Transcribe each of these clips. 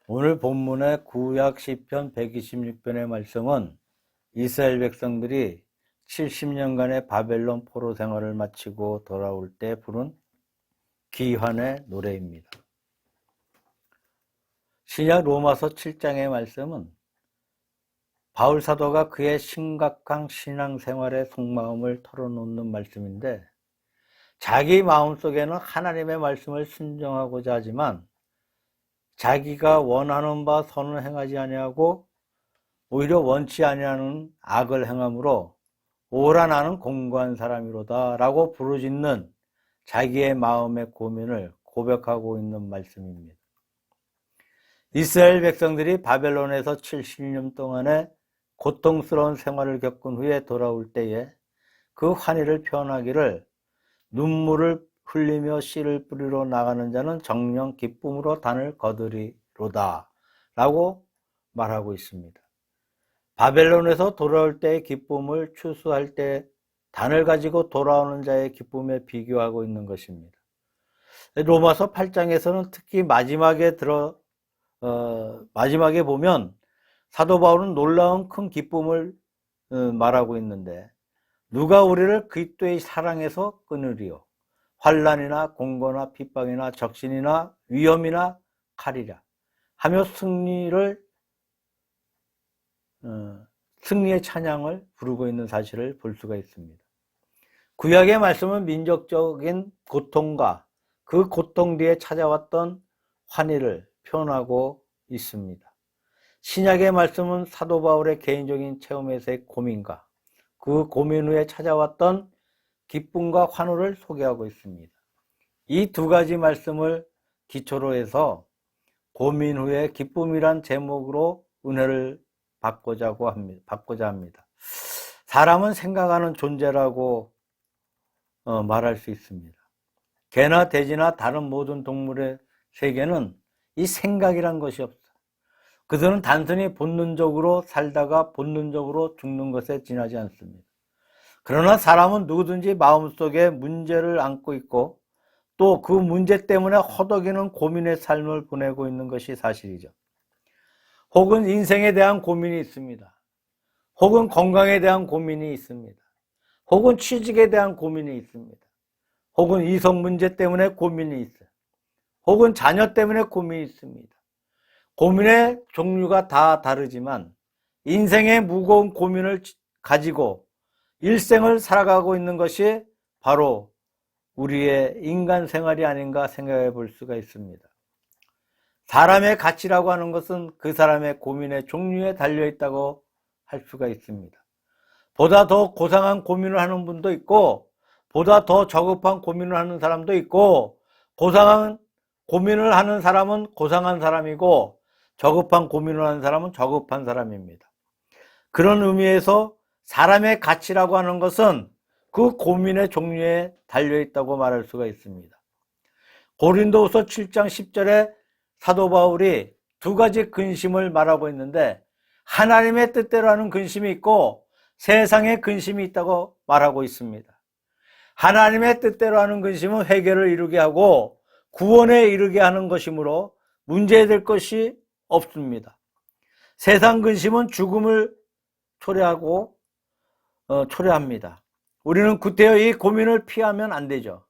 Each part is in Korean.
오늘 본문의 구약 시편 126편의 말씀은 이스라엘 백성들이 70년간의 바벨론 포로 생활을 마치고 돌아올 때 부른 기환의 노래입니다. 신약 로마서 7장의 말씀은 바울 사도가 그의 심각한 신앙생활의 속마음을 털어놓는 말씀인데, 자기 마음속에는 하나님의 말씀을 순종하고자 하지만 자기가 원하는 바 선을 행하지 아니하고 오히려 원치 아니하는 악을 행함으로 오라 나는 공고한 사람이로다 라고 부르짖는 자기의 마음의 고민을 고백하고 있는 말씀입니다. 이스라엘 백성들이 바벨론에서 70년 동안의 고통스러운 생활을 겪은 후에 돌아올 때에 그 환희를 표현하기를, 눈물을 흘리며 씨를 뿌리러 나가는 자는 정령 기쁨으로 단을 거두리로다 라고 말하고 있습니다. 바벨론에서 돌아올 때의 기쁨을 추수할 때 단을 가지고 돌아오는 자의 기쁨에 비교하고 있는 것입니다. 로마서 8장에서는 특히 마지막에 보면 사도 바울은 놀라운 큰 기쁨을 말하고 있는데, 누가 우리를 그리스도의 사랑에서 끊으리요? 환난이나 공고나 핍박이나 적신이나 위험이나 칼이라 하며 승리의 찬양을 부르고 있는 사실을 볼 수가 있습니다. 구약의 말씀은 민족적인 고통과 그 고통 뒤에 찾아왔던 환희를 표현하고 있습니다. 신약의 말씀은 사도 바울의 개인적인 체험에서의 고민과 그 고민 후에 찾아왔던 기쁨과 환호를 소개하고 있습니다. 이 두 가지 말씀을 기초로 해서 고민 후에 기쁨이란 제목으로 은혜를 받고자 합니다. 사람은 생각하는 존재라고 말할 수 있습니다. 개나 돼지나 다른 모든 동물의 세계는 이 생각이란 것이 없어요. 그들은 단순히 본능적으로 살다가 본능적으로 죽는 것에 지나지 않습니다. 그러나 사람은 누구든지 마음속에 문제를 안고 있고 또 그 문제 때문에 허덕이는 고민의 삶을 보내고 있는 것이 사실이죠. 혹은 인생에 대한 고민이 있습니다. 혹은 건강에 대한 고민이 있습니다. 혹은 취직에 대한 고민이 있습니다. 혹은 이성 문제 때문에 고민이 있어요. 혹은 자녀 때문에 고민이 있습니다. 고민의 종류가 다 다르지만 인생의 무거운 고민을 가지고 일생을 살아가고 있는 것이 바로 우리의 인간 생활이 아닌가 생각해 볼 수가 있습니다. 사람의 가치라고 하는 것은 그 사람의 고민의 종류에 달려있다고 할 수가 있습니다. 보다 더 고상한 고민을 하는 분도 있고, 보다 더 저급한 고민을 하는 사람도 있고, 고상한 고민을 하는 사람은 고상한 사람이고, 저급한 고민을 하는 사람은 저급한 사람입니다. 그런 의미에서 사람의 가치라고 하는 것은 그 고민의 종류에 달려있다고 말할 수가 있습니다. 고린도후서 7장 10절에 사도 바울이 두 가지 근심을 말하고 있는데, 하나님의 뜻대로 하는 근심이 있고 세상의 근심이 있다고 말하고 있습니다. 하나님의 뜻대로 하는 근심은 회개를 이루게 하고 구원에 이르게 하는 것이므로 문제될 것이 없습니다. 세상 근심은 죽음을 초래합니다. 우리는 구태여 이 고민을 피하면 안 되죠.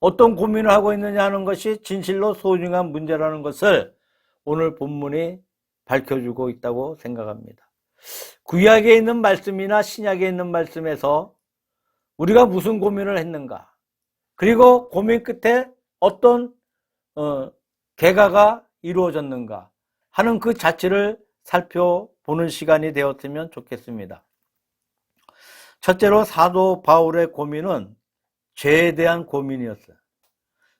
어떤 고민을 하고 있느냐 하는 것이 진실로 소중한 문제라는 것을 오늘 본문이 밝혀주고 있다고 생각합니다. 구약에 있는 말씀이나 신약에 있는 말씀에서 우리가 무슨 고민을 했는가, 그리고 고민 끝에 어떤 결과가 이루어졌는가 하는 그 자체를 살펴보는 시간이 되었으면 좋겠습니다. 첫째로 사도 바울의 고민은 죄에 대한 고민이었어요.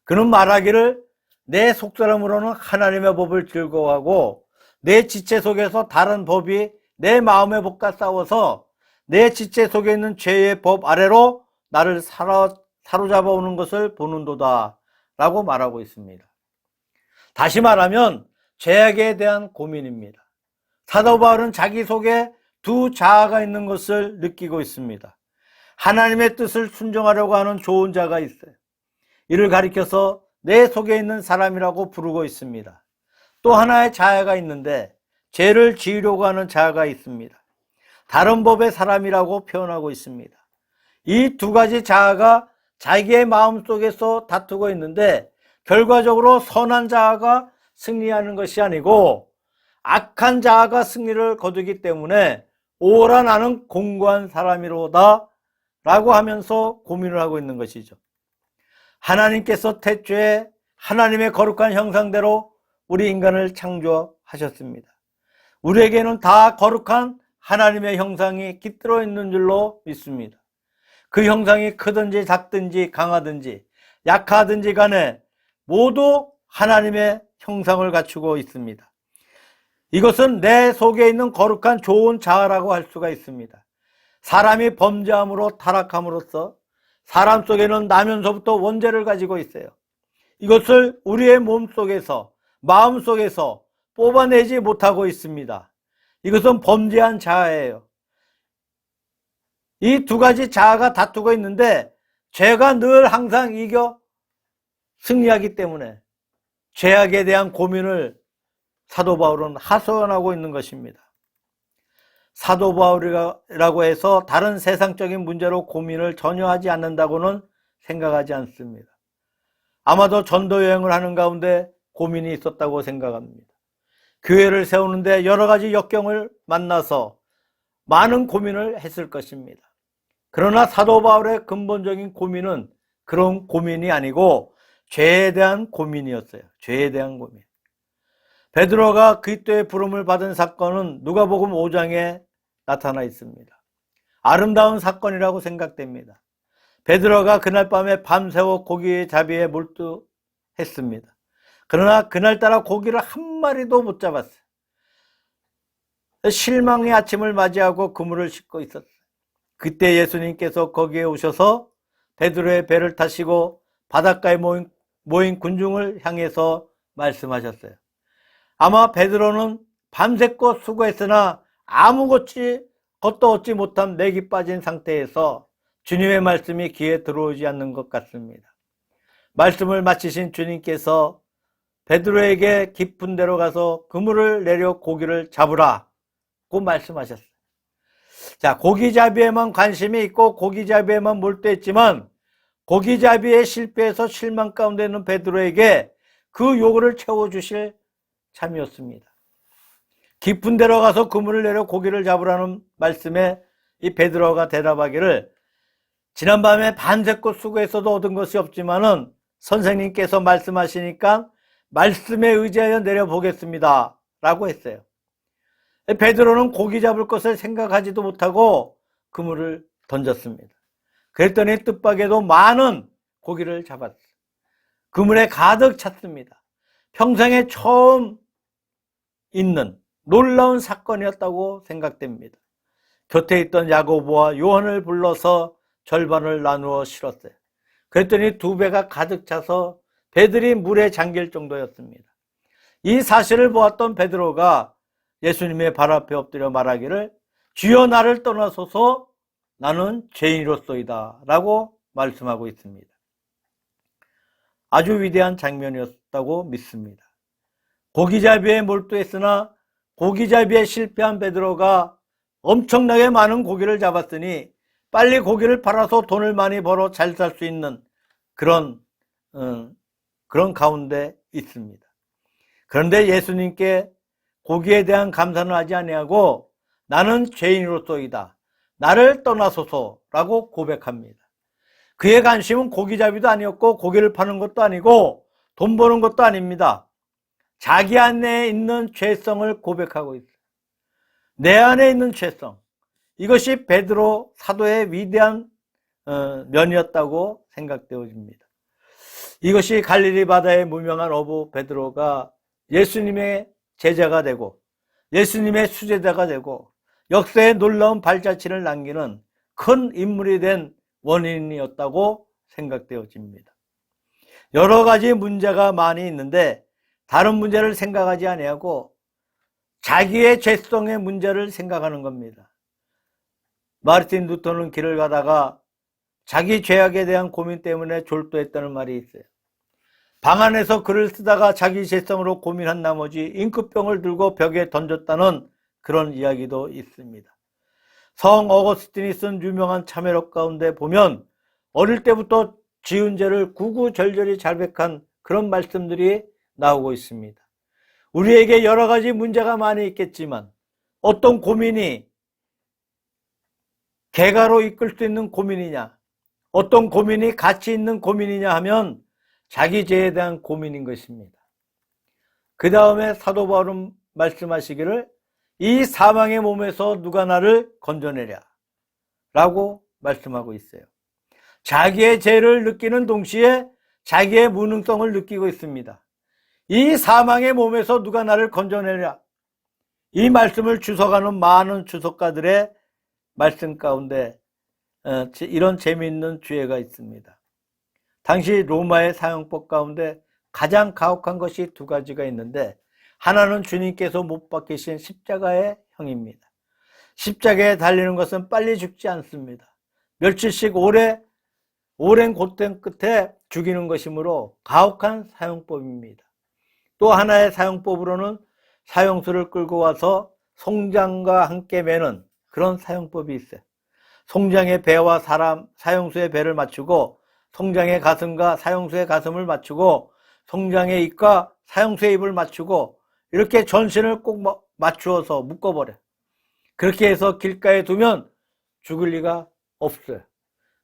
그는 말하기를, 내 속사람으로는 하나님의 법을 즐거워하고 내 지체 속에서 다른 법이 내 마음의 법과 싸워서 내 지체 속에 있는 죄의 법 아래로 나를 사로잡아 오는 것을 보는도다 라고 말하고 있습니다. 다시 말하면 죄악에 대한 고민입니다. 사도 바울은 자기 속에 두 자아가 있는 것을 느끼고 있습니다. 하나님의 뜻을 순종하려고 하는 좋은 자가 있어요. 이를 가리켜서 내 속에 있는 사람이라고 부르고 있습니다. 또 하나의 자아가 있는데 죄를 지으려고 하는 자아가 있습니다. 다른 법의 사람이라고 표현하고 있습니다. 이 두 가지 자아가 자기의 마음속에서 다투고 있는데 결과적으로 선한 자아가 승리하는 것이 아니고 악한 자아가 승리를 거두기 때문에 오라 나는 공고한 사람이로다 라고 하면서 고민을 하고 있는 것이죠. 하나님께서 태초에 하나님의 거룩한 형상대로 우리 인간을 창조하셨습니다. 우리에게는 다 거룩한 하나님의 형상이 깃들어 있는 줄로 믿습니다. 그 형상이 크든지 작든지 강하든지 약하든지 간에 모두 하나님의 형상을 갖추고 있습니다. 이것은 내 속에 있는 거룩한 좋은 자아라고 할 수가 있습니다. 사람이 범죄함으로 타락함으로써 사람 속에는 나면서부터 원죄를 가지고 있어요. 이것을 우리의 몸 속에서, 마음 속에서 뽑아내지 못하고 있습니다. 이것은 범죄한 자아예요. 이 두 가지 자아가 다투고 있는데 죄가 늘 항상 이겨 승리하기 때문에 죄악에 대한 고민을 사도 바울은 하소연하고 있는 것입니다. 사도 바울이라고 해서 다른 세상적인 문제로 고민을 전혀 하지 않는다고는 생각하지 않습니다. 아마도 전도 여행을 하는 가운데 고민이 있었다고 생각합니다. 교회를 세우는데 여러 가지 역경을 만나서 많은 고민을 했을 것입니다. 그러나 사도 바울의 근본적인 고민은 그런 고민이 아니고 죄에 대한 고민이었어요. 죄에 대한 고민. 베드로가 그리스도의 부름을 받은 사건은 누가복음 5장에 나타나 있습니다. 아름다운 사건이라고 생각됩니다. 베드로가 그날 밤에 밤새워 고기잡이에 몰두했습니다. 그러나 그날따라 고기를 한 마리도 못 잡았어요. 실망의 아침을 맞이하고 그물을 싣고 있었어요. 그때 예수님께서 거기에 오셔서 베드로의 배를 타시고 바닷가에 모인 군중을 향해서 말씀하셨어요. 아마 베드로는 밤새껏 수고했으나 아무것도 얻지 못한 맥이 빠진 상태에서 주님의 말씀이 귀에 들어오지 않는 것 같습니다. 말씀을 마치신 주님께서 베드로에게 깊은 데로 가서 그물을 내려 고기를 잡으라고 말씀하셨어요. 자, 고기잡이에만 관심이 있고 고기잡이에만 몰두했지만 고기잡이에 실패해서 실망 가운데 있는 베드로에게 그 요구를 채워주실 참이었습니다. 깊은 데로 가서 그물을 내려 고기를 잡으라는 말씀에 이 베드로가 대답하기를 지난밤에 밤새껏 수고했어도 얻은 것이 없지만은 선생님께서 말씀하시니까 말씀에 의지하여 내려보겠습니다 라고 했어요. 베드로는 고기 잡을 것을 생각하지도 못하고 그물을 던졌습니다. 그랬더니 뜻밖에도 많은 고기를 잡았어요. 그물에 가득 찼습니다. 평생에 처음 있는 놀라운 사건이었다고 생각됩니다. 곁에 있던 야고보와 요한을 불러서 절반을 나누어 실었어요. 그랬더니 두 배가 가득 차서 배들이 물에 잠길 정도였습니다. 이 사실을 보았던 베드로가 예수님의 발 앞에 엎드려 말하기를 주여 나를 떠나소서 나는 죄인으로소이다 라고 말씀하고 있습니다. 아주 위대한 장면이었다고 믿습니다. 고기잡이에 몰두했으나 고기잡이에 실패한 베드로가 엄청나게 많은 고기를 잡았으니 빨리 고기를 팔아서 돈을 많이 벌어 잘 살 수 있는 그런 가운데 있습니다. 그런데 예수님께 고기에 대한 감사는 하지 아니하고 나는 죄인으로소이다. 나를 떠나소서라고 고백합니다. 그의 관심은 고기잡이도 아니었고 고기를 파는 것도 아니고 돈 버는 것도 아닙니다. 자기 안에 있는 죄성을 고백하고 있어요. 내 안에 있는 죄성. 이것이 베드로 사도의 위대한 면이었다고 생각되어집니다. 이것이 갈릴리 바다의 무명한 어부 베드로가 예수님의 제자가 되고 예수님의 수제자가 되고 역사에 놀라운 발자취를 남기는 큰 인물이 된 원인이었다고 생각되어집니다. 여러 가지 문제가 많이 있는데 다른 문제를 생각하지 아니하고 자기의 죄성의 문제를 생각하는 겁니다. 마르틴 루터는 길을 가다가 자기 죄악에 대한 고민 때문에 졸도했다는 말이 있어요. 방 안에서 글을 쓰다가 자기 재성으로 고민한 나머지 잉크병을 들고 벽에 던졌다는 그런 이야기도 있습니다. 성 어거스틴이 쓴 유명한 참회록 가운데 보면 어릴 때부터 지은 죄를 구구절절히 자백한 그런 말씀들이 나오고 있습니다. 우리에게 여러 가지 문제가 많이 있겠지만 어떤 고민이 개가로 이끌 수 있는 고민이냐, 어떤 고민이 가치 있는 고민이냐 하면 자기 죄에 대한 고민인 것입니다. 그 다음에 사도 바울은 말씀하시기를 이 사망의 몸에서 누가 나를 건져내랴 라고 말씀하고 있어요. 자기의 죄를 느끼는 동시에 자기의 무능성을 느끼고 있습니다. 이 사망의 몸에서 누가 나를 건져내랴, 이 말씀을 주석하는 많은 주석가들의 말씀 가운데 이런 재미있는 주제가 있습니다. 당시 로마의 사형법 가운데 가장 가혹한 것이 두 가지가 있는데, 하나는 주님께서 못 박히신 십자가의 형입니다. 십자가에 달리는 것은 빨리 죽지 않습니다. 며칠씩 오랜 고통 끝에 죽이는 것이므로 가혹한 사형법입니다. 또 하나의 사형법으로는 사형수를 끌고 와서 송장과 함께 매는 그런 사형법이 있어요. 송장의 배와 사형수의 배를 맞추고 송장의 가슴과 사형수의 가슴을 맞추고 송장의 입과 사형수의 입을 맞추고 이렇게 전신을 꼭 맞추어서 묶어버려. 그렇게 해서 길가에 두면 죽을 리가 없어요.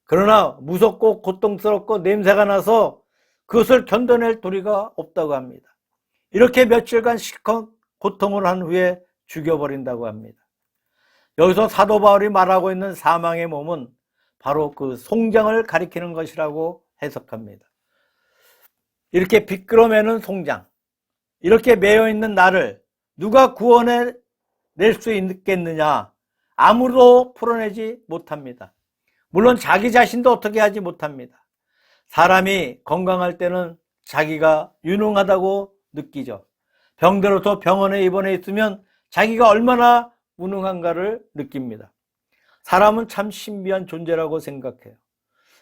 그러나 무섭고 고통스럽고 냄새가 나서 그것을 견뎌낼 도리가 없다고 합니다. 이렇게 며칠간 실컷 고통을 한 후에 죽여버린다고 합니다. 여기서 사도 바울이 말하고 있는 사망의 몸은 바로 그 송장을 가리키는 것이라고 해석합니다. 이렇게 비끄러매는 송장, 이렇게 매여있는 나를 누가 구원해 낼 수 있겠느냐? 아무도 풀어내지 못합니다. 물론 자기 자신도 어떻게 하지 못합니다. 사람이 건강할 때는 자기가 유능하다고 느끼죠. 병들어서 병원에 입원해 있으면 자기가 얼마나 무능한가를 느낍니다. 사람은 참 신비한 존재라고 생각해요.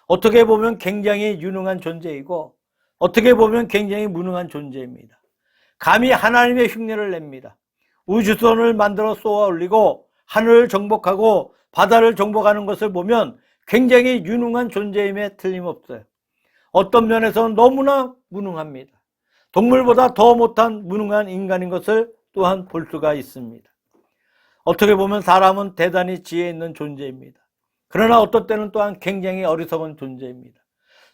어떻게 보면 굉장히 유능한 존재이고 어떻게 보면 굉장히 무능한 존재입니다. 감히 하나님의 흉내를 냅니다. 우주선을 만들어 쏘아 올리고 하늘을 정복하고 바다를 정복하는 것을 보면 굉장히 유능한 존재임에 틀림없어요. 어떤 면에서는 너무나 무능합니다. 동물보다 더 못한 무능한 인간인 것을 또한 볼 수가 있습니다. 어떻게 보면 사람은 대단히 지혜 있는 존재입니다. 그러나 어떤 때는 또한 굉장히 어리석은 존재입니다.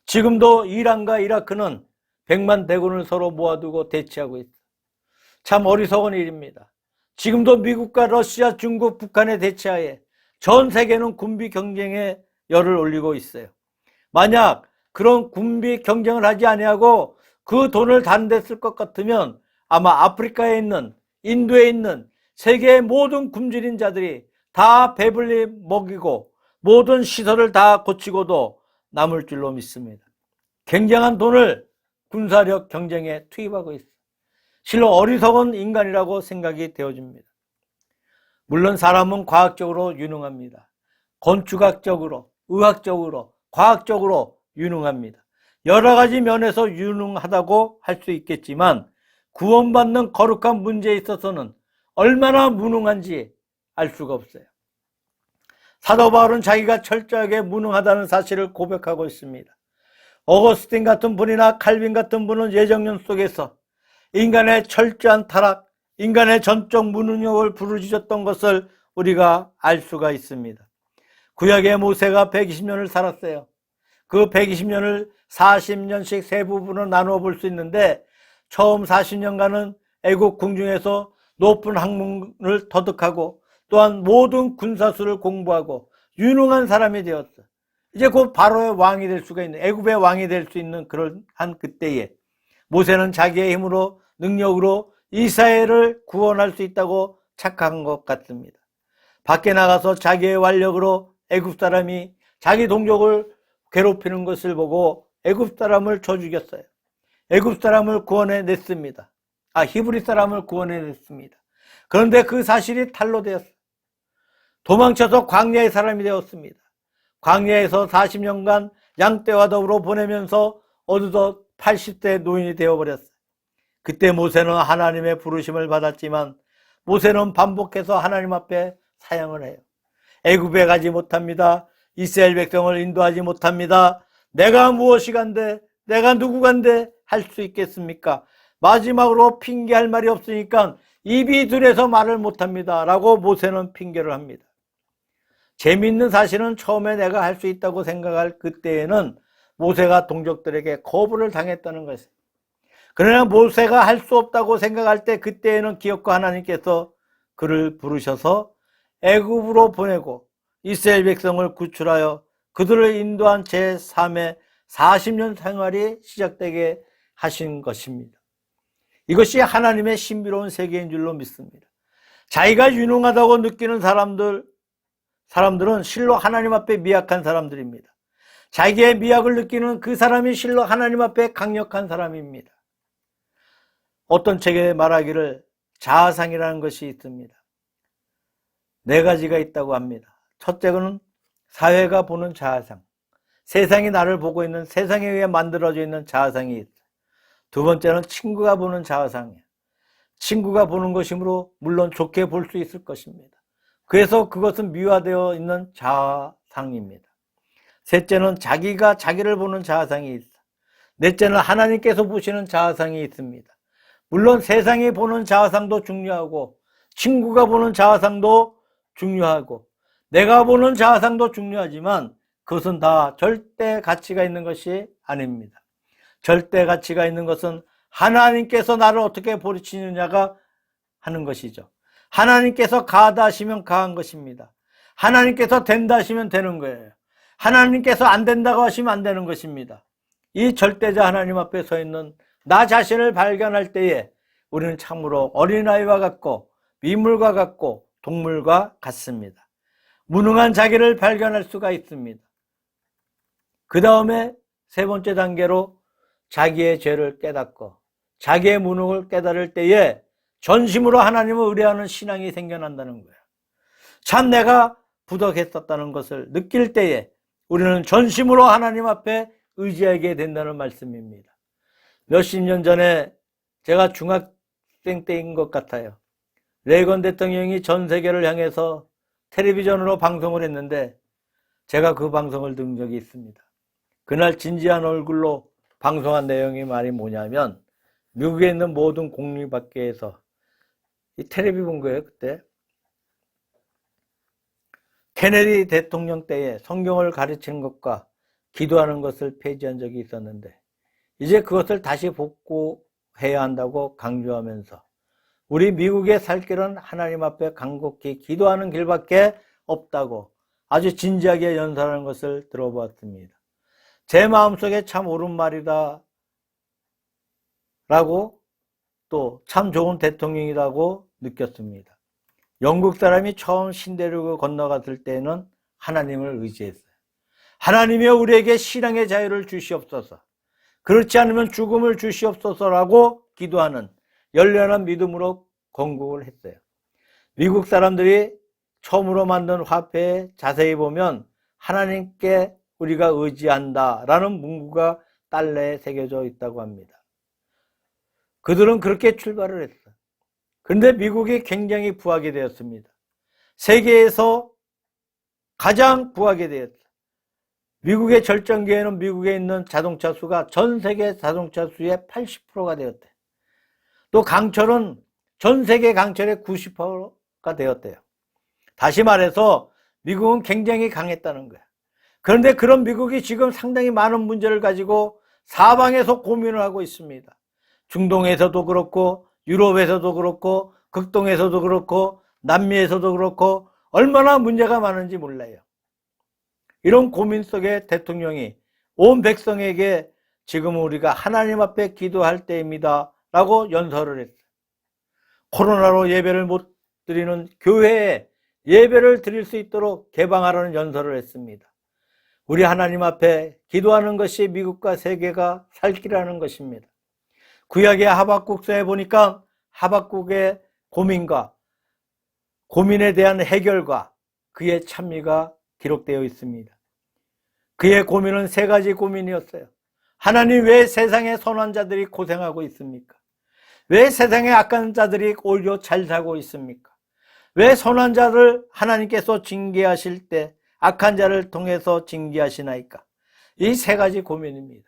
지금도 이란과 이라크는 100만 대군을 서로 모아두고 대치하고 있어요. 참 어리석은 일입니다. 지금도 미국과 러시아, 중국, 북한의 대치하에 전 세계는 군비 경쟁에 열을 올리고 있어요. 만약 그런 군비 경쟁을 하지 아니하고 그 돈을 다른 데 쓸 것 같으면 아마 아프리카에 있는, 인도에 있는 세계의 모든 굶주린 자들이 다 배불리 먹이고 모든 시설을 다 고치고도 남을 줄로 믿습니다. 굉장한 돈을 군사력 경쟁에 투입하고 있어요. 실로 어리석은 인간이라고 생각이 되어집니다. 물론 사람은 과학적으로 유능합니다. 건축학적으로, 의학적으로, 과학적으로 유능합니다. 여러 가지 면에서 유능하다고 할 수 있겠지만 구원받는 거룩한 문제에 있어서는 얼마나 무능한지 알 수가 없어요. 사도 바울은 자기가 철저하게 무능하다는 사실을 고백하고 있습니다. 어거스틴 같은 분이나 칼빈 같은 분은 예정론 속에서 인간의 철저한 타락, 인간의 전적 무능력을 부르짖었던 것을 우리가 알 수가 있습니다. 구약의 모세가 120년을 살았어요. 그 120년을 40년씩 세 부분으로 나누어 볼 수 있는데 처음 40년간은 애국 궁중에서 높은 학문을 터득하고 또한 모든 군사수를 공부하고 유능한 사람이 되었어. 이제 곧 바로의 왕이 될 수가 있는, 애굽의 왕이 될 수 있는 그런 한 그때에 모세는 자기의 힘으로 능력으로 이스라엘을 구원할 수 있다고 착각한 것 같습니다. 밖에 나가서 자기의 완력으로 애굽 사람이 자기 동족을 괴롭히는 것을 보고 애굽 사람을 쳐 죽였어요. 애굽 사람을 구원해 냈습니다. 히브리 사람을 구원해 냈습니다. 그런데 그 사실이 탈로 되었어요. 도망쳐서 광야의 사람이 되었습니다. 광야에서 40년간 양떼와 더불어 보내면서 어느덧 80세 노인이 되어버렸어요. 그때 모세는 하나님의 부르심을 받았지만 모세는 반복해서 하나님 앞에 사양을 해요. 애굽에 가지 못합니다. 이스라엘 백성을 인도하지 못합니다. 내가 무엇이 간데, 내가 누구 간데 할 수 있겠습니까? 마지막으로 핑계할 말이 없으니까 입이 둘에서 말을 못합니다 라고 모세는 핑계를 합니다. 재미있는 사실은 처음에 내가 할 수 있다고 생각할 그때에는 모세가 동족들에게 거부를 당했다는 것이에요. 그러나 모세가 할 수 없다고 생각할 때 그때에는 기어코 하나님께서 그를 부르셔서 애굽으로 보내고 이스라엘 백성을 구출하여 그들을 인도한 제3의 40년 생활이 시작되게 하신 것입니다. 이것이 하나님의 신비로운 세계인 줄로 믿습니다. 자기가 유능하다고 느끼는 사람들은 실로 하나님 앞에 미약한 사람들입니다. 자기의 미약을 느끼는 그 사람이 실로 하나님 앞에 강력한 사람입니다. 어떤 책에 말하기를 자아상이라는 것이 있습니다. 4가지가 있다고 합니다. 첫째는 사회가 보는 자아상, 세상이 나를 보고 있는, 세상에 의해 만들어져 있는 자아상이 있어요. 두 번째는 친구가 보는 자아상이에요. 친구가 보는 것이므로 물론 좋게 볼 수 있을 것입니다. 그래서 그것은 미화되어 있는 자아상입니다. 셋째는 자기가 자기를 보는 자아상이 있어요. 넷째는 하나님께서 보시는 자아상이 있습니다. 물론 세상이 보는 자아상도 중요하고 친구가 보는 자아상도 중요하고 내가 보는 자아상도 중요하지만 그것은 다 절대 가치가 있는 것이 아닙니다. 절대 가치가 있는 것은 하나님께서 나를 어떻게 보시느냐가 하는 것이죠. 하나님께서 가하다 하시면 가한 것입니다. 하나님께서 된다 하시면 되는 거예요. 하나님께서 안 된다고 하시면 안 되는 것입니다. 이 절대자 하나님 앞에 서 있는 나 자신을 발견할 때에 우리는 참으로 어린아이와 같고 미물과 같고 동물과 같습니다. 무능한 자기를 발견할 수가 있습니다. 그 다음에 세 번째 단계로 자기의 죄를 깨닫고 자기의 무능을 깨달을 때에 전심으로 하나님을 의뢰하는 신앙이 생겨난다는 거예요. 참 내가 부족했었다는 것을 느낄 때에 우리는 전심으로 하나님 앞에 의지하게 된다는 말씀입니다. 몇십 년 전에 제가 중학생 때인 것 같아요. 레이건 대통령이 전 세계를 향해서 텔레비전으로 방송을 했는데 제가 그 방송을 든 적이 있습니다. 그날 진지한 얼굴로 방송한 내용이 말이 뭐냐면 미국에 있는 모든 공립학교에서 이 텔레비 본 거예요. 그때 케네디 대통령 때에 성경을 가르치는 것과 기도하는 것을 폐지한 적이 있었는데 이제 그것을 다시 복구해야 한다고 강조하면서 우리 미국의 살 길은 하나님 앞에 간곡히 기도하는 길밖에 없다고 아주 진지하게 연설하는 것을 들어보았습니다. 제 마음속에 참 옳은 말이다 라고 또 참 좋은 대통령이라고 느꼈습니다. 영국 사람이 처음 신대륙을 건너갔을 때는 하나님을 의지했어요. 하나님이여 우리에게 신앙의 자유를 주시옵소서, 그렇지 않으면 죽음을 주시옵소서라고 기도하는 열렬한 믿음으로 건국을 했어요. 미국 사람들이 처음으로 만든 화폐에 자세히 보면 하나님께 우리가 의지한다 라는 문구가 달러에 새겨져 있다고 합니다. 그들은 그렇게 출발을 했어요. 그런데 미국이 굉장히 부하게 되었습니다. 세계에서 가장 부하게 되었어요. 미국의 절정기에는 미국에 있는 자동차 수가 전 세계 자동차 수의 80%가 되었대요. 또 강철은 전 세계 강철의 90%가 되었대요. 다시 말해서 미국은 굉장히 강했다는 거예요. 그런데 그런 미국이 지금 상당히 많은 문제를 가지고 사방에서 고민을 하고 있습니다. 중동에서도 그렇고 유럽에서도 그렇고 극동에서도 그렇고 남미에서도 그렇고 얼마나 문제가 많은지 몰라요. 이런 고민 속에 대통령이 온 백성에게 지금 우리가 하나님 앞에 기도할 때입니다 라고 연설을 했어요. 코로나로 예배를 못 드리는 교회에 예배를 드릴 수 있도록 개방하라는 연설을 했습니다. 우리 하나님 앞에 기도하는 것이 미국과 세계가 살 길이라는 것입니다. 구약의 하박국서에 보니까 하박국의 고민과 고민에 대한 해결과 그의 찬미가 기록되어 있습니다. 그의 고민은 3가지 고민이었어요. 하나님 왜 세상의 선한 자들이 고생하고 있습니까? 왜 세상의 악한 자들이 오히려 잘 살고 있습니까? 왜 선한 자를 하나님께서 징계하실 때 악한 자를 통해서 징계하시나이까? 이 세 가지 고민입니다.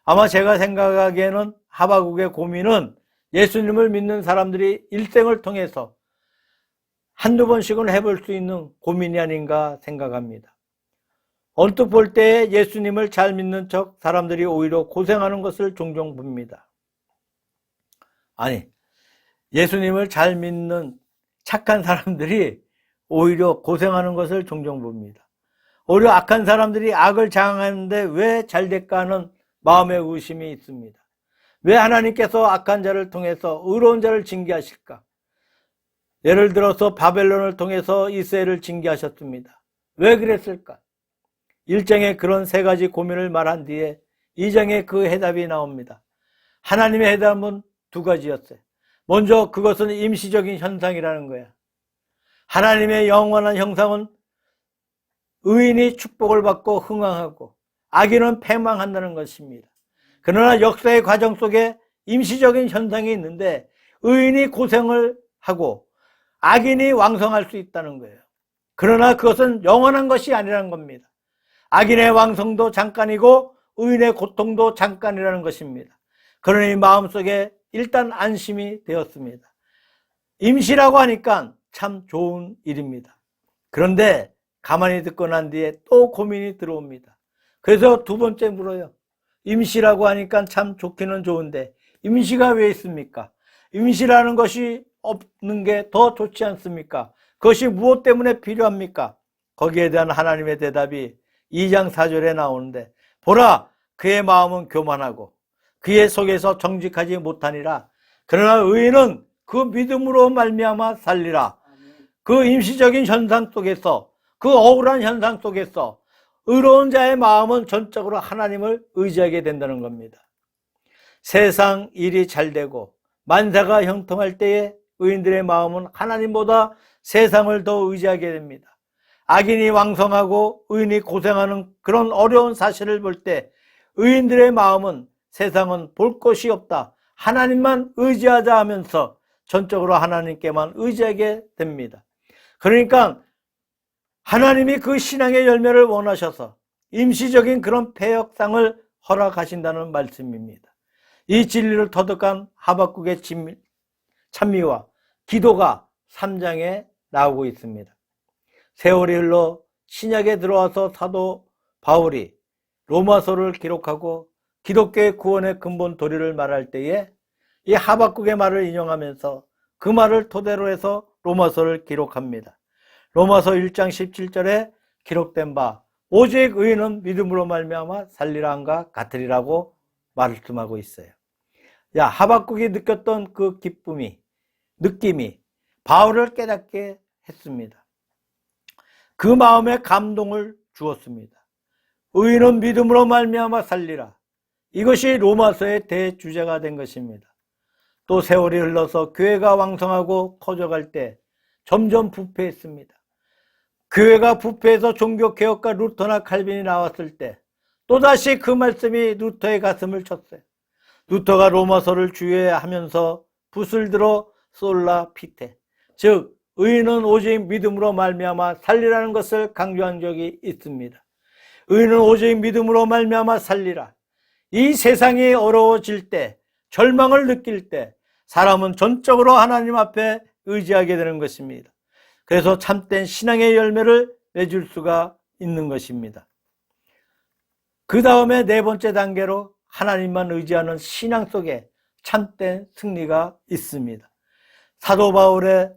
아마 제가 생각하기에는 하박국의 고민은 예수님을 믿는 사람들이 일생을 통해서 한두 번씩은 해볼 수 있는 고민이 아닌가 생각합니다. 언뜻 볼 때 예수님을 잘 믿는 척 사람들이 오히려 고생하는 것을 종종 봅니다. 아니, 예수님을 잘 믿는 착한 사람들이 오히려 고생하는 것을 종종 봅니다. 오히려 악한 사람들이 악을 장하는데 왜 잘 될까 하는 마음의 의심이 있습니다. 왜 하나님께서 악한 자를 통해서 의로운 자를 징계하실까? 예를 들어서 바벨론을 통해서 이스라엘을 징계하셨습니다. 왜 그랬을까? 1장에 그런 세 가지 고민을 말한 뒤에 2장에 그 해답이 나옵니다. 하나님의 해답은 두 가지였어요. 먼저 그것은 임시적인 현상이라는 거야. 하나님의 영원한 형상은 의인이 축복을 받고 흥왕하고 악인은 패망한다는 것입니다. 그러나 역사의 과정 속에 임시적인 현상이 있는데 의인이 고생을 하고 악인이 왕성할 수 있다는 거예요. 그러나 그것은 영원한 것이 아니라는 겁니다. 악인의 왕성도 잠깐이고 의인의 고통도 잠깐이라는 것입니다. 그러니 마음속에 일단 안심이 되었습니다. 임시라고 하니까 참 좋은 일입니다. 그런데 가만히 듣고 난 뒤에 또 고민이 들어옵니다. 그래서 두 번째 물어요. 임시라고 하니까 참 좋기는 좋은데 임시가 왜 있습니까? 임시라는 것이 없는 게 더 좋지 않습니까? 그것이 무엇 때문에 필요합니까? 거기에 대한 하나님의 대답이 2장 4절에 나오는데 보라 그의 마음은 교만하고 그의 속에서 정직하지 못하니라. 그러나 의인은 그 믿음으로 말미암아 살리라. 그 임시적인 현상 속에서 그 억울한 현상 속에서 의로운 자의 마음은 전적으로 하나님을 의지하게 된다는 겁니다. 세상 일이 잘 되고 만사가 형통할 때에 의인들의 마음은 하나님보다 세상을 더 의지하게 됩니다. 악인이 왕성하고 의인이 고생하는 그런 어려운 사실을 볼 때 의인들의 마음은 세상은 볼 것이 없다. 하나님만 의지하자 하면서 전적으로 하나님께만 의지하게 됩니다. 그러니까 하나님이 그 신앙의 열매를 원하셔서 임시적인 그런 패역상을 허락하신다는 말씀입니다. 이 진리를 터득한 하박국의 찬미와 기도가 3장에 나오고 있습니다. 세월이 흘러 신약에 들어와서 사도 바울이 로마서를 기록하고 기독교의 구원의 근본 도리를 말할 때에 이 하박국의 말을 인용하면서 그 말을 토대로 해서 로마서를 기록합니다. 로마서 1장 17절에 기록된 바 오직 의인은 믿음으로 말미암아 살리라 함과 같으리라고 말씀하고 있어요. 하박국이 느꼈던 그 기쁨이 느낌이 바울을 깨닫게 했습니다. 그 마음에 감동을 주었습니다. 의인은 믿음으로 말미암아 살리라. 이것이 로마서의 대주제가 된 것입니다. 또 세월이 흘러서 교회가 왕성하고 커져갈 때 점점 부패했습니다. 교회가 부패해서 종교개혁가 루터나 칼빈이 나왔을 때 또다시 그 말씀이 루터의 가슴을 쳤어요. 루터가 로마서를 주의하면서 붓을 들어 솔라 피테, 즉 의인은 오직 믿음으로 말미암아 살리라는 것을 강조한 적이 있습니다. 의인은 오직 믿음으로 말미암아 살리라. 이 세상이 어려워질 때, 절망을 느낄 때 사람은 전적으로 하나님 앞에 의지하게 되는 것입니다. 그래서 참된 신앙의 열매를 맺을 수가 있는 것입니다. 그 다음에 네 번째 단계로 하나님만 의지하는 신앙 속에 참된 승리가 있습니다. 사도 바울의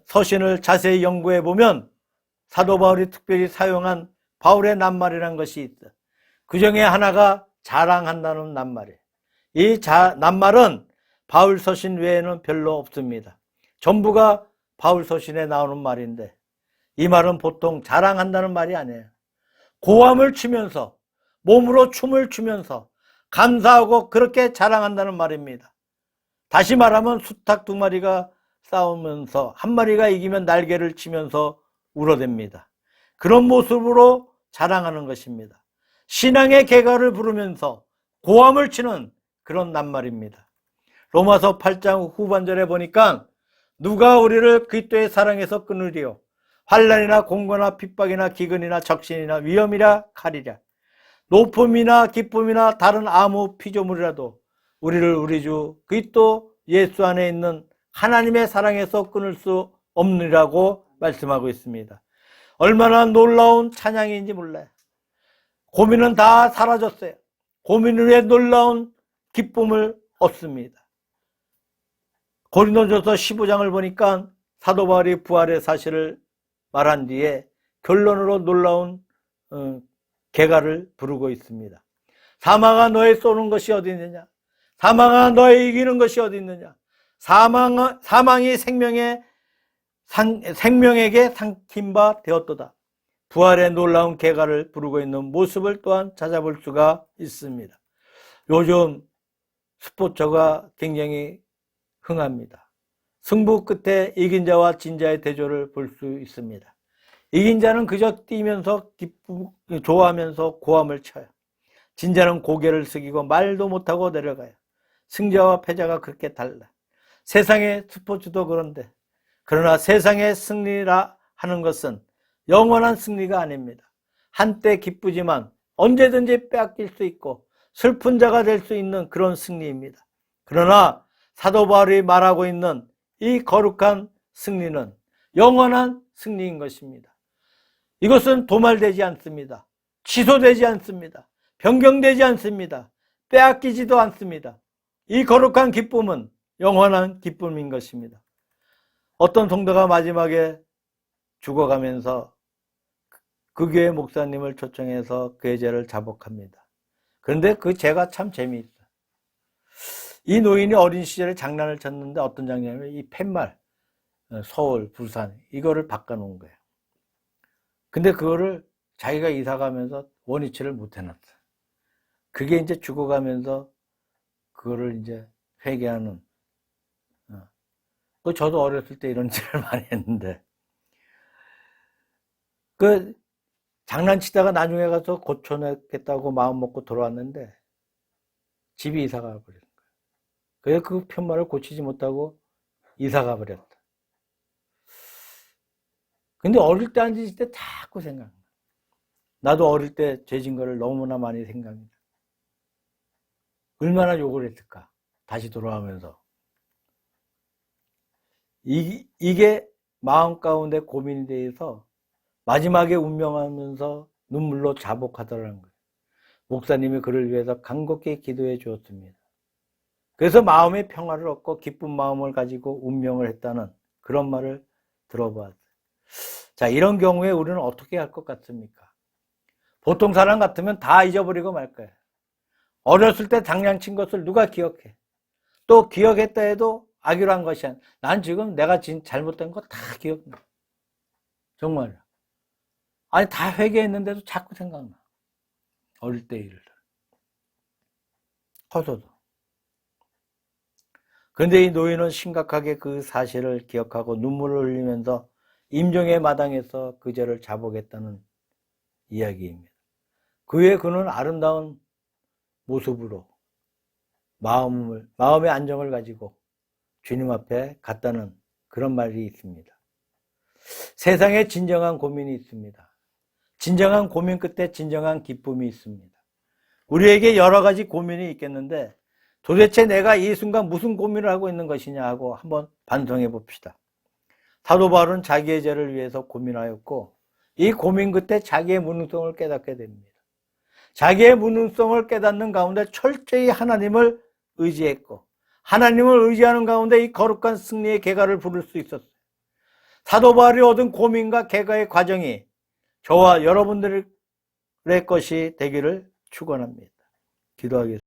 서신을 자세히 연구해 보면 사도 바울이 특별히 사용한 바울의 낱말이라는 것이 있어. 그 중에 하나가 자랑한다는 낱말이에요. 이 낱말은 바울 서신 외에는 별로 없습니다. 전부가 바울 서신에 나오는 말인데 이 말은 보통 자랑한다는 말이 아니에요. 고함을 치면서 몸으로 춤을 추면서 감사하고 그렇게 자랑한다는 말입니다. 다시 말하면 수탉 두 마리가 싸우면서 한 마리가 이기면 날개를 치면서 울어댑니다. 그런 모습으로 자랑하는 것입니다. 신앙의 개가를 부르면서 고함을 치는 그런 낱말입니다. 로마서 8장 후반절에 보니까 누가 우리를 그리스도의 사랑에서 끊으리요? 환난이나 공고나 핍박이나 기근이나 적신이나 위험이라 칼이랴. 높음이나 기쁨이나 다른 아무 피조물이라도 우리를 우리 주 그리스도 예수 안에 있는 하나님의 사랑에서 끊을 수 없느라고 말씀하고 있습니다. 얼마나 놀라운 찬양인지 몰라요. 고민은 다 사라졌어요. 고민 후에 놀라운 기쁨을 얻습니다. 고린도전서 15장을 보니까 사도 바울이 부활의 사실을 말한 뒤에 결론으로 놀라운 개가를 부르고 있습니다. 사망아 너의 쏘는 것이 어디 있느냐? 사망아 너의 이기는 것이 어디 있느냐? 사망이 생명에게 삼킨 바 되었도다. 부활의 놀라운 개가를 부르고 있는 모습을 또한 찾아볼 수가 있습니다. 요즘 스포츠가 굉장히 흥합니다. 승부 끝에 이긴 자와 진 자의 대조를 볼 수 있습니다. 이긴 자는 그저 뛰면서 좋아하면서 고함을 쳐요. 진 자는 고개를 숙이고 말도 못하고 내려가요. 승자와 패자가 그렇게 달라. 세상의 스포츠도 그런데, 그러나 세상의 승리라 하는 것은 영원한 승리가 아닙니다. 한때 기쁘지만 언제든지 빼앗길 수 있고 슬픈 자가 될 수 있는 그런 승리입니다. 그러나 사도 바울이 말하고 있는 이 거룩한 승리는 영원한 승리인 것입니다. 이것은 도말되지 않습니다. 취소되지 않습니다. 변경되지 않습니다. 빼앗기지도 않습니다. 이 거룩한 기쁨은 영원한 기쁨인 것입니다. 어떤 성도가 마지막에 죽어가면서 그 교회 목사님을 초청해서 그의 죄를 자복합니다. 그런데 그 죄가 참 재미있어요. 이 노인이 어린 시절에 장난을 쳤는데 어떤 장난이냐면 이 팻말, 서울, 부산 이거를 바꿔놓은 거예요. 근데 그거를 자기가 이사가면서 원위치를 못 해놨어요. 그게 이제 죽어가면서 그거를 이제 회개하는. 저도 어렸을 때 이런 짓을 많이 했는데, 장난치다가 나중에 가서 고쳐내겠다고 마음 먹고 돌아왔는데, 집이 이사가 버렸어요. 그래서 그 편말을 고치지 못하고 이사가 버렸다. 근데 어릴 때 앉을 때 자꾸 생각나. 나도 어릴 때 죄진 거를 너무나 많이 생각합니다. 얼마나 욕을 했을까? 다시 돌아오면서. 이게 마음 가운데 고민이 돼서 마지막에 운명하면서 눈물로 자복하더라는 거예요. 목사님이 그를 위해서 간곡히 기도해 주었습니다. 그래서 마음의 평화를 얻고 기쁜 마음을 가지고 운명을 했다는 그런 말을 들어봤어요. 자, 이런 경우에 우리는 어떻게 할 것 같습니까? 보통 사람 같으면 다 잊어버리고 말 거예요. 어렸을 때 장난친 것을 누가 기억해? 또 기억했다 해도 악유한 것이 아니야. 난 지금 내가 잘못된 거 다 기억나. 정말. 아니, 다 회개했는데도 자꾸 생각나. 어릴 때 일을. 커서도. 그런데 이 노인은 심각하게 그 사실을 기억하고 눈물을 흘리면서 임종의 마당에서 그 죄를 자복했다는 이야기입니다. 그 후에 그는 아름다운 모습으로 마음의 안정을 가지고 주님 앞에 갔다는 그런 말이 있습니다. 세상에 진정한 고민이 있습니다. 진정한 고민 끝에 진정한 기쁨이 있습니다. 우리에게 여러 가지 고민이 있겠는데 도대체 내가 이 순간 무슨 고민을 하고 있는 것이냐 하고 한번 반성해 봅시다. 사도 바울은 자기의 죄를 위해서 고민하였고 이 고민 끝에 자기의 무능성을 깨닫게 됩니다. 자기의 무능성을 깨닫는 가운데 철저히 하나님을 의지했고 하나님을 의지하는 가운데 이 거룩한 승리의 개가를 부를 수 있었어요. 사도 바울이 얻은 고민과 개가의 과정이 저와 여러분들의 것이 되기를 축원합니다. 기도하겠습니다.